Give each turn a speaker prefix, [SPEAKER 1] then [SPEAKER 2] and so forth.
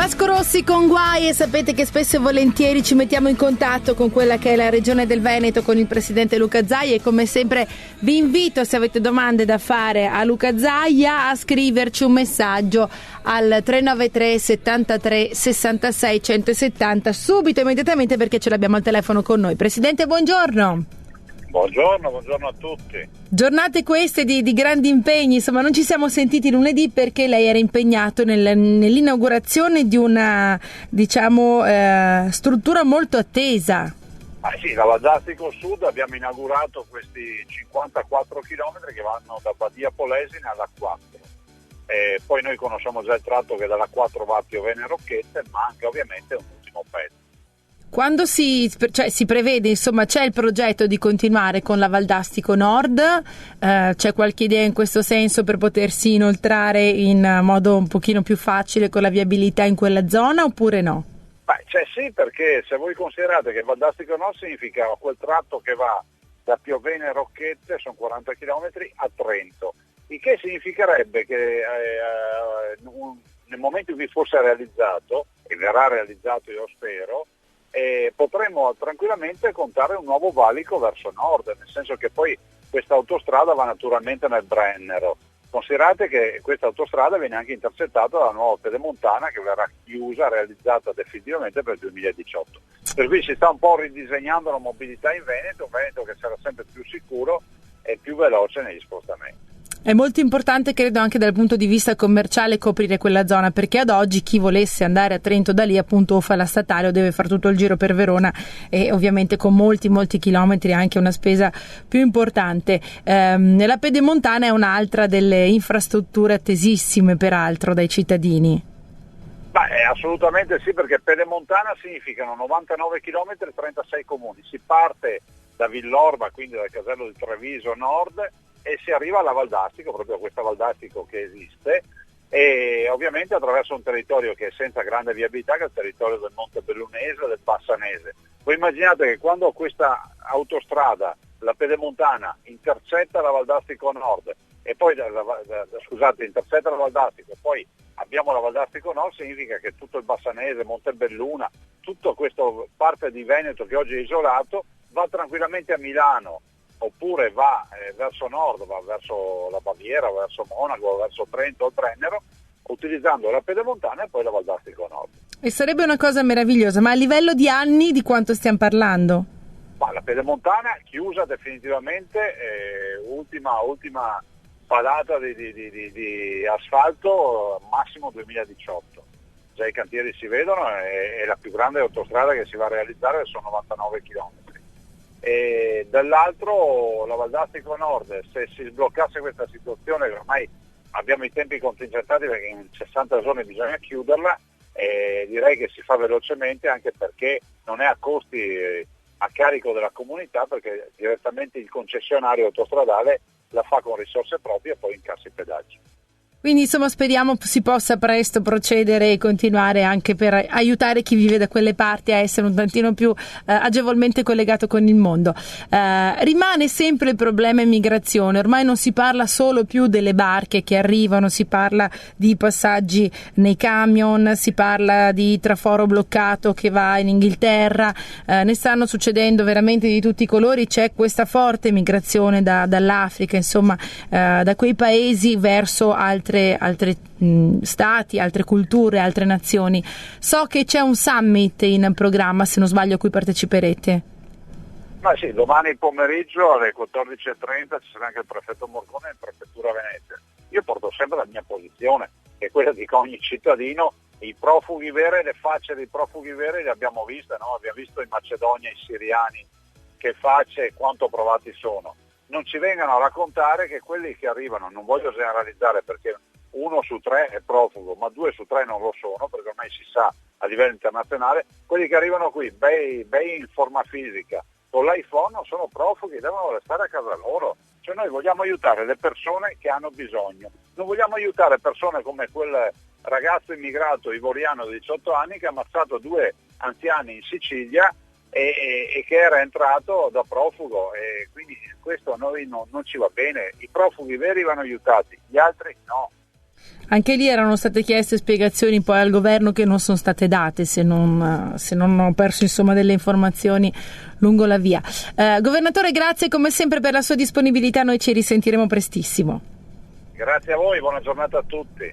[SPEAKER 1] Vasco Rossi con Guai, e sapete che spesso e volentieri ci mettiamo in contatto con quella che è la regione del Veneto, con il presidente Luca Zaia, e come sempre vi invito, se avete domande da fare a Luca Zaia, a scriverci un messaggio al 393 73 66 170 subito, immediatamente, perché ce l'abbiamo al telefono con noi. Presidente, buongiorno.
[SPEAKER 2] Buongiorno a tutti.
[SPEAKER 1] Giornate queste di grandi impegni, insomma non ci siamo sentiti lunedì perché lei era impegnato nell'inaugurazione di una, struttura molto attesa.
[SPEAKER 2] Sì, da Valdastico Sud abbiamo inaugurato questi 54 chilometri che vanno da Badia Polesine alla 4. Poi noi conosciamo già il tratto che dalla 4 va a Piovene Rocchette, ma anche ovviamente un ultimo pezzo.
[SPEAKER 1] Quando si prevede, insomma, c'è il progetto di continuare con la Valdastico Nord, c'è qualche idea in questo senso per potersi inoltrare in modo un pochino più facile con la viabilità in quella zona, oppure no?
[SPEAKER 2] Sì, perché se voi considerate che Valdastico Nord significa quel tratto che va da Piovene Rocchette, sono 40 km, a Trento, il che significherebbe che nel momento in cui fosse realizzato, e verrà realizzato io spero, potremmo tranquillamente contare un nuovo valico verso nord, nel senso che poi questa autostrada va naturalmente nel Brennero. Considerate che questa autostrada viene anche intercettata dalla nuova Pedemontana, che verrà chiusa, realizzata definitivamente per il 2018. Per cui si sta un po' ridisegnando la mobilità in Veneto, un Veneto che sarà sempre più sicuro e più veloce negli spostamenti.
[SPEAKER 1] È molto importante, credo, anche dal punto di vista commerciale coprire quella zona, perché ad oggi chi volesse andare a Trento da lì appunto o fa la statale o deve fare tutto il giro per Verona, e ovviamente con molti chilometri anche una spesa più importante. La Pedemontana è un'altra delle infrastrutture attesissime peraltro dai cittadini.
[SPEAKER 2] Assolutamente sì, perché Pedemontana significano 99 km e 36 comuni. Si parte da Villorba, quindi dal casello di Treviso Nord, e si arriva alla Valdastico, proprio a questa Valdastico che esiste, e ovviamente attraverso un territorio che è senza grande viabilità, che è il territorio del Montebellunese e del Bassanese. Voi immaginate che quando questa autostrada, la Pedemontana, intercetta la Valdastico Nord, e poi intercetta la Valdastico, e poi abbiamo la Valdastico Nord, significa che tutto il Bassanese, Montebelluna, tutta questa parte di Veneto che oggi è isolato, va tranquillamente a Milano, oppure va verso nord, va verso la Baviera, verso Monaco, verso Trento o Brennero, utilizzando la Pedemontana e poi la Valdastico Nord.
[SPEAKER 1] E sarebbe una cosa meravigliosa, ma a livello di anni di quanto stiamo parlando?
[SPEAKER 2] La Pedemontana chiusa definitivamente, ultima palata di asfalto, massimo 2018. Già i cantieri si vedono, è la più grande autostrada che si va a realizzare, sono 99 km. E dall'altro la Valdastico Nord, se si sbloccasse questa situazione, ormai abbiamo i tempi contingentati perché in 60 giorni bisogna chiuderla, e direi che si fa velocemente, anche perché non è a costi a carico della comunità, perché direttamente il concessionario autostradale la fa con risorse proprie e poi incassa i pedaggi.
[SPEAKER 1] Quindi insomma speriamo si possa presto procedere e continuare anche per aiutare chi vive da quelle parti a essere un tantino più agevolmente collegato con il mondo. Rimane sempre il problema immigrazione, ormai non si parla solo più delle barche che arrivano, si parla di passaggi nei camion, si parla di traforo bloccato che va in Inghilterra, ne stanno succedendo veramente di tutti i colori, c'è questa forte migrazione dall'Africa, insomma da quei paesi verso altri stati, altre culture, altre nazioni. So che c'è un summit in programma, se non sbaglio, a cui parteciperete.
[SPEAKER 2] Sì, domani pomeriggio alle 14:30 ci sarà anche il prefetto Morcone in prefettura Venezia. Io porto sempre la mia posizione, che è quella di che ogni cittadino, i profughi veri, le facce dei profughi veri le abbiamo viste, no? Abbiamo visto in Macedonia i siriani, che facce e quanto provati sono. Non ci vengano a raccontare che quelli che arrivano, non voglio generalizzare perché 1 su 3 è profugo, ma 2 su 3 non lo sono, perché ormai si sa a livello internazionale, quelli che arrivano qui bei in forma fisica, con l'iPhone, non sono profughi, devono restare a casa loro. Cioè noi vogliamo aiutare le persone che hanno bisogno, non vogliamo aiutare persone come quel ragazzo immigrato ivoriano di 18 anni che ha ammazzato 2 anziani in Sicilia e che era entrato da profugo, e quindi questo a noi non ci va bene. I profughi veri vanno aiutati, gli altri no.
[SPEAKER 1] Anche lì erano state chieste spiegazioni poi al governo che non sono state date, se non ho perso insomma delle informazioni lungo la via. Governatore, grazie come sempre per la sua disponibilità, noi ci risentiremo prestissimo.
[SPEAKER 2] Grazie a voi, buona giornata a tutti.